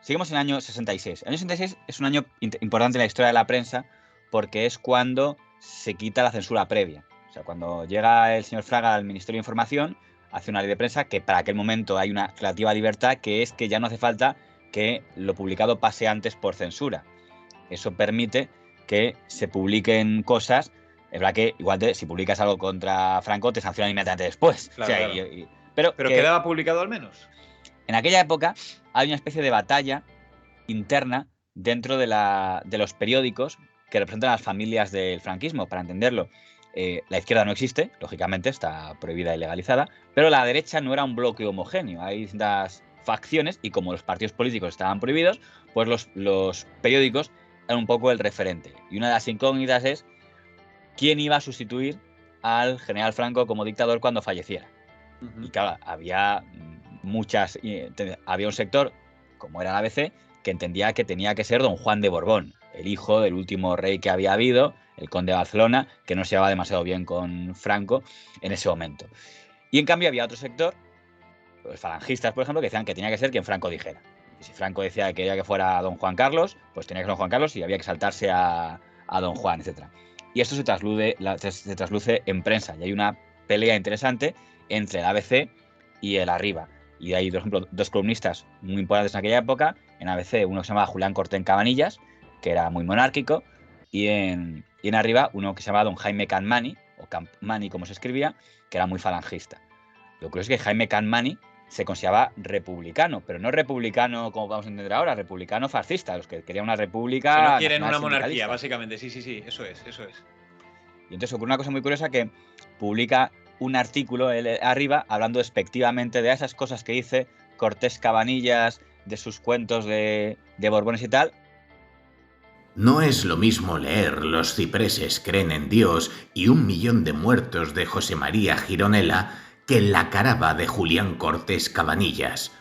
seguimos en el año 66. El año 66 es un año importante en la historia de la prensa porque es cuando se quita la censura previa. O sea, cuando llega el señor Fraga al Ministerio de Información, hace una ley de prensa que para aquel momento hay una relativa libertad, que es que ya no hace falta que lo publicado pase antes por censura. Eso permite que se publiquen cosas. Es verdad que igual si publicas algo contra Franco te sancionan inmediatamente después. Claro, o sea, claro. pero ¿Pero que quedaba publicado al menos? en aquella época hay una especie de batalla interna dentro de los periódicos que representan a las familias del franquismo. Para entenderlo, la izquierda no existe, lógicamente está prohibida y legalizada, pero la derecha no era un bloque homogéneo. Hay distintas facciones y como los partidos políticos estaban prohibidos, pues los periódicos eran un poco el referente. Y una de las incógnitas es quién iba a sustituir al general Franco como dictador cuando falleciera. Y claro, había había un sector, como era la ABC, que entendía que tenía que ser don Juan de Borbón, el hijo del último rey que había habido, el conde de Barcelona, que no se llevaba demasiado bien con Franco en ese momento. Y en cambio había otro sector, los falangistas, por ejemplo, que decían que tenía que ser quien Franco dijera. Y si Franco decía que quería que fuera don Juan Carlos, pues tenía que ser don Juan Carlos y había que saltarse a don Juan, etc. Y esto se trasluce en prensa. Y hay una pelea interesante entre el ABC y el Arriba. Y hay, por ejemplo, dos columnistas muy importantes en aquella época. En ABC, uno que se llamaba Julián Cortés Cabanillas, que era muy monárquico, y en Arriba, uno que se llamaba don Jaime Campmany, o Campmany como se escribía, que era muy falangista. Lo curioso es que Jaime Campmany se consideraba republicano, pero no republicano como vamos a entender ahora, republicano fascista, los que querían una república. Que no quieren una monarquía, básicamente. Sí, eso es. Y entonces ocurre una cosa muy curiosa que publica un artículo Arriba hablando despectivamente de esas cosas que dice Cortés Cabanillas, de sus cuentos de Borbones y tal. No es lo mismo leer Los cipreses creen en Dios y 1.000.000 de muertos de José María Gironella que La caraba de Julián Cortés Cabanillas.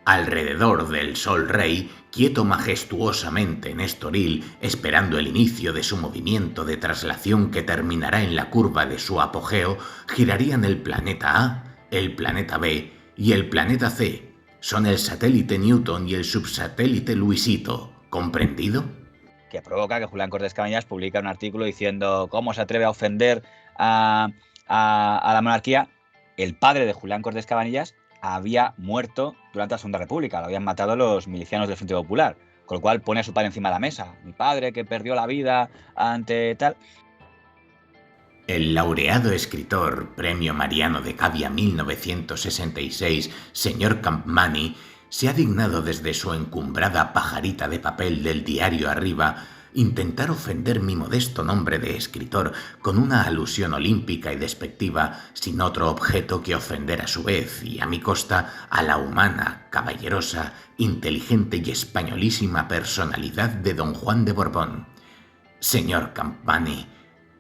Alrededor del Sol Rey, quieto majestuosamente en Estoril, esperando el inicio de su movimiento de traslación que terminará en la curva de su apogeo, girarían el planeta A, el planeta B y el planeta C. Son el satélite Newton y el subsatélite Luisito. ¿Comprendido? Que provoca que Julián Cortés Cabanillas publica un artículo diciendo cómo se atreve a ofender a la monarquía. El padre de Julián Cortés Cabanillas había muerto durante la Segunda República, lo habían matado los milicianos del Frente Popular, con lo cual pone a su padre encima de la mesa. Mi padre que perdió la vida ante tal. El laureado escritor, Premio Mariano de Cavia 1966, señor Campmany, se ha dignado desde su encumbrada pajarita de papel del diario Arriba intentar ofender mi modesto nombre de escritor con una alusión olímpica y despectiva sin otro objeto que ofender a su vez y a mi costa a la humana, caballerosa, inteligente y españolísima personalidad de don Juan de Borbón. Señor Campmany,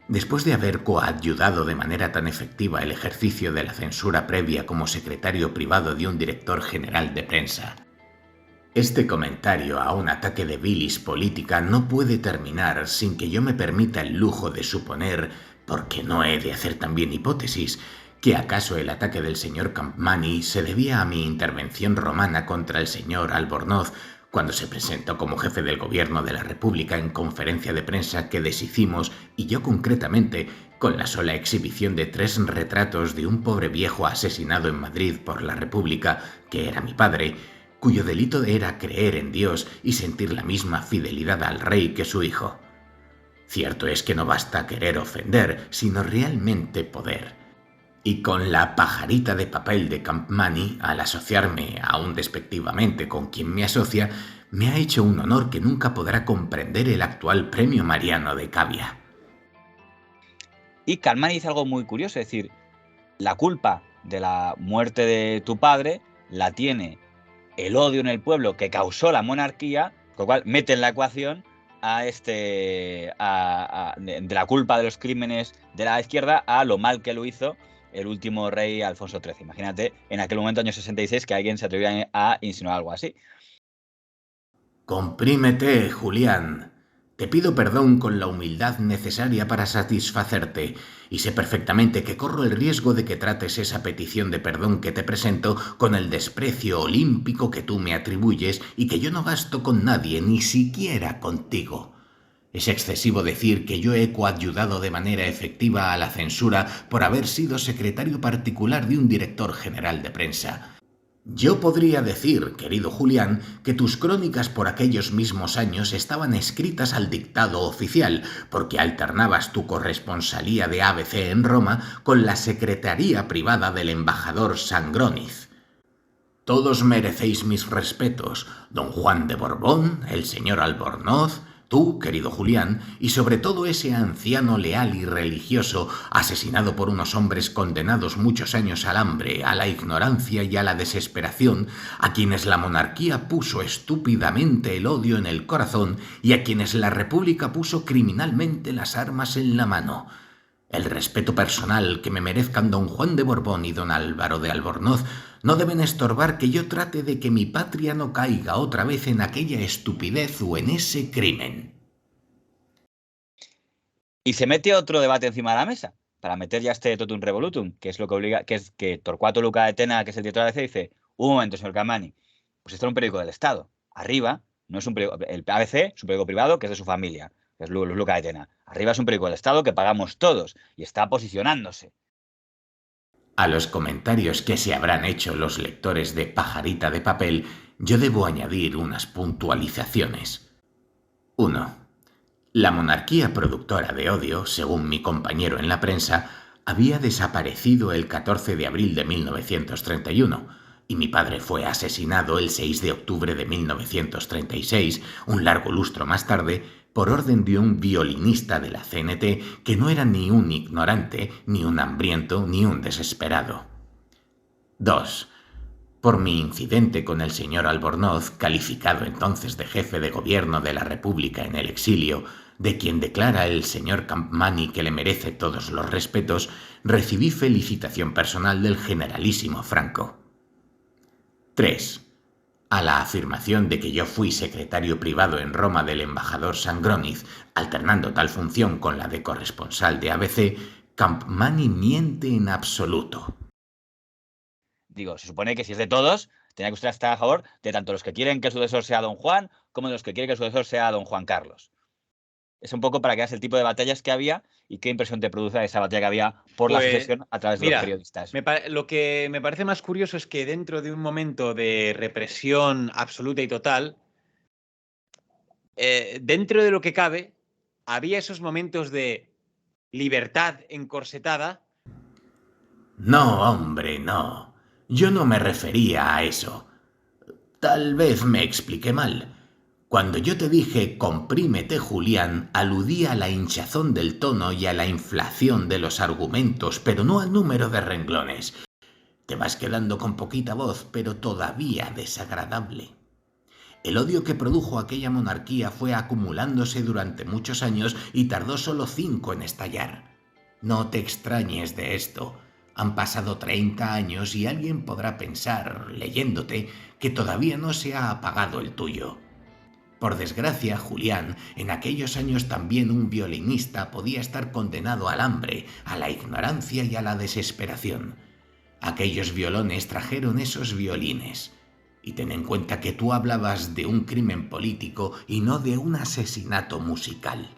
después de haber coadyuvado de manera tan efectiva el ejercicio de la censura previa como secretario privado de un director general de prensa, este comentario a un ataque de bilis política no puede terminar sin que yo me permita el lujo de suponer, porque no he de hacer también hipótesis, que acaso el ataque del señor Campmany se debía a mi intervención romana contra el señor Albornoz cuando se presentó como jefe del gobierno de la República en conferencia de prensa que deshicimos, y yo concretamente, con la sola exhibición de 3 retratos de un pobre viejo asesinado en Madrid por la República, que era mi padre, cuyo delito era creer en Dios y sentir la misma fidelidad al rey que su hijo. Cierto es que no basta querer ofender, sino realmente poder. Y con la pajarita de papel de Campmany, al asociarme aún despectivamente con quien me asocia, me ha hecho un honor que nunca podrá comprender el actual Premio Mariano de Cavia. Y Campmany dice algo muy curioso, es decir, la culpa de la muerte de tu padre la tiene el odio en el pueblo que causó la monarquía, con lo cual mete en la ecuación de la culpa de los crímenes de la izquierda a lo mal que lo hizo el último rey Alfonso XIII. Imagínate, en aquel momento, año 66, que alguien se atreviera a insinuar algo así. Comprímete, Julián. Te pido perdón con la humildad necesaria para satisfacerte, y sé perfectamente que corro el riesgo de que trates esa petición de perdón que te presento con el desprecio olímpico que tú me atribuyes y que yo no gasto con nadie, ni siquiera contigo. Es excesivo decir que yo he coadyuvado de manera efectiva a la censura por haber sido secretario particular de un director general de prensa. Yo podría decir, querido Julián, que tus crónicas por aquellos mismos años estaban escritas al dictado oficial, porque alternabas tu corresponsalía de ABC en Roma con la secretaría privada del embajador Sangroniz. Todos merecéis mis respetos, don Juan de Borbón, el señor Albornoz, tú, querido Julián, y sobre todo ese anciano leal y religioso, asesinado por unos hombres condenados muchos años al hambre, a la ignorancia y a la desesperación, a quienes la monarquía puso estúpidamente el odio en el corazón y a quienes la república puso criminalmente las armas en la mano. El respeto personal que me merezcan don Juan de Borbón y don Álvaro de Albornoz no deben estorbar que yo trate de que mi patria no caiga otra vez en aquella estupidez o en ese crimen. Y se mete otro debate encima de la mesa, para meter ya este totum revolutum, que es lo que obliga, que es que Torcuato Luca de Tena, que es el director de ABC, dice, un momento, señor Capmany, pues esto es un periódico del Estado. Arriba no es un periódico, el ABC es un periódico privado que es de su familia, que es Luca de Tena. Arriba es un periódico del Estado que pagamos todos y está posicionándose. A los comentarios que se habrán hecho los lectores de Pajarita de Papel, yo debo añadir unas puntualizaciones. 1. La monarquía productora de odio, según mi compañero en la prensa, había desaparecido el 14 de abril de 1931, y mi padre fue asesinado el 6 de octubre de 1936, un largo lustro más tarde, por orden de un violinista de la CNT que no era ni un ignorante, ni un hambriento, ni un desesperado. 2. Por mi incidente con el señor Albornoz, calificado entonces de jefe de gobierno de la República en el exilio, de quien declara el señor Capmany que le merece todos los respetos, recibí felicitación personal del generalísimo Franco. 3. A la afirmación de que yo fui secretario privado en Roma del embajador Sangroniz, alternando tal función con la de corresponsal de ABC, Capmany miente en absoluto. Digo, se supone que si es de todos, tenía que usted estar a favor de tanto los que quieren que el sucesor sea don Juan, como de los que quieren que el sucesor sea don Juan Carlos. Es un poco para que veas el tipo de batallas que había y qué impresión te produce esa batalla que había por la sucesión a través de los periodistas. Lo que me parece más curioso es que dentro de un momento de represión absoluta y total, dentro de lo que cabe, había esos momentos de libertad encorsetada. No, hombre, no. Yo no me refería a eso. Tal vez me expliqué mal. Cuando yo te dije comprímete, Julián, aludí a la hinchazón del tono y a la inflación de los argumentos, pero no al número de renglones. Te vas quedando con poquita voz, pero todavía desagradable. El odio que produjo aquella monarquía fue acumulándose durante muchos años y tardó solo 5 en estallar. No te extrañes de esto. Han pasado 30 años y alguien podrá pensar, leyéndote, que todavía no se ha apagado el tuyo. Por desgracia, Julián, en aquellos años también un violinista podía estar condenado al hambre, a la ignorancia y a la desesperación. Aquellos violones trajeron esos violines. Y ten en cuenta que tú hablabas de un crimen político y no de un asesinato musical.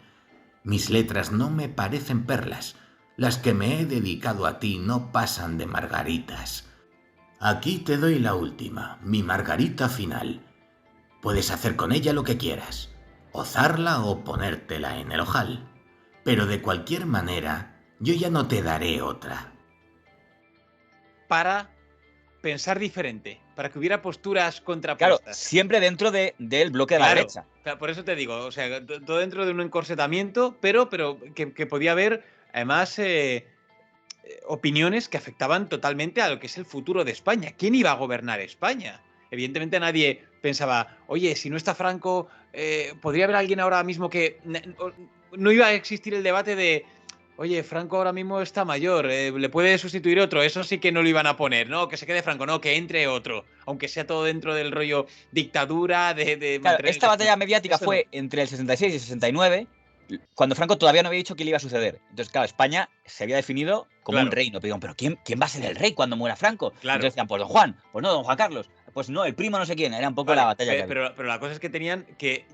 Mis letras no me parecen perlas. Las que me he dedicado a ti no pasan de margaritas. Aquí te doy la última, mi margarita final. Puedes hacer con ella lo que quieras, ozarla o ponértela en el ojal. Pero de cualquier manera, yo ya no te daré otra. Para pensar diferente, para que hubiera posturas contrapuestas. Claro, siempre dentro del bloque de la derecha. Por eso te digo, o sea, todo dentro de un encorsetamiento, pero que podía haber, además, opiniones que afectaban totalmente a lo que es el futuro de España. ¿Quién iba a gobernar España? Evidentemente nadie pensaba, oye, si no está Franco, podría haber alguien ahora mismo que no iba a existir el debate de, oye, Franco ahora mismo está mayor, le puede sustituir otro, eso sí que no lo iban a poner, ¿no? Que se quede Franco, no, que entre otro, aunque sea todo dentro del rollo dictadura, de Claro, mantener el esta batalla mediática Eso no. fue entre el 66 y el 69, cuando Franco todavía no había dicho qué le iba a suceder. Entonces, claro, España se había definido como un Claro. reino. Pero ¿quién va a ser el rey cuando muera Franco? Claro. Entonces decían, pues don Juan, pues no, don Juan Carlos, pues no, el primo no sé quién. Era un poco la batalla que había. Pero la cosa es que tenían que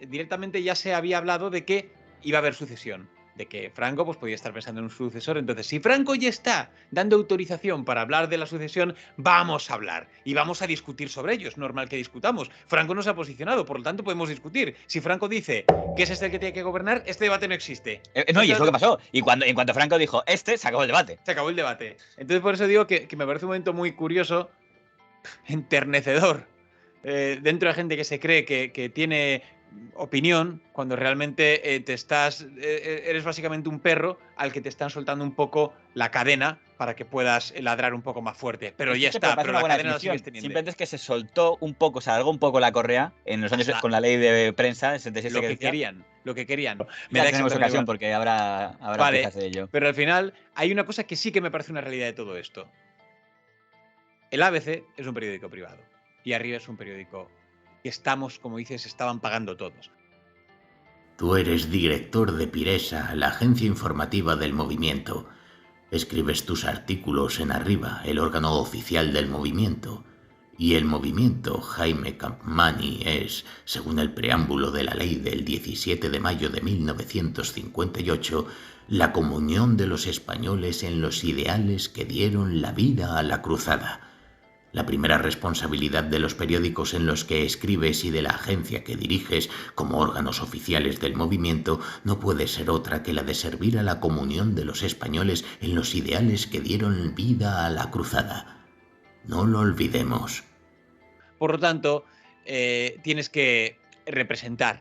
directamente ya se había hablado de que iba a haber sucesión, de que Franco pues podía estar pensando en un sucesor. Entonces, si Franco ya está dando autorización para hablar de la sucesión, vamos a hablar y vamos a discutir sobre ello. Es normal que discutamos. Franco no se ha posicionado, por lo tanto podemos discutir. Si Franco dice que es este el que tiene que gobernar, este debate no existe. No, y es lo que pasó. Y en cuanto Franco dijo, se acabó el debate. Se acabó el debate. Entonces, por eso digo que me parece un momento muy curioso, enternecedor, dentro de gente que se cree que tiene opinión, cuando realmente eres básicamente un perro al que te están soltando un poco la cadena para que puedas ladrar un poco más fuerte. Pero ya está, pero la cadena la sigues teniendo. Simplemente es que se soltó un poco, se alargó un poco la correa en los años con la ley de prensa, 67 lo que querían. Me da tenemos ocasión porque habrá vale, de ello. Pero al final hay una cosa que sí que me parece una realidad de todo esto. El ABC es un periódico privado y Arriba es un periódico que como dices, estaban pagando todos. Tú eres director de Piresa, la agencia informativa del movimiento. Escribes tus artículos en Arriba, el órgano oficial del movimiento. Y el movimiento Jaime Campmany es, según el preámbulo de la ley del 17 de mayo de 1958, la comunión de los españoles en los ideales que dieron la vida a la cruzada. La primera responsabilidad de los periódicos en los que escribes y de la agencia que diriges como órganos oficiales del movimiento no puede ser otra que la de servir a la comunión de los españoles en los ideales que dieron vida a la cruzada. No lo olvidemos. Por lo tanto, tienes que representar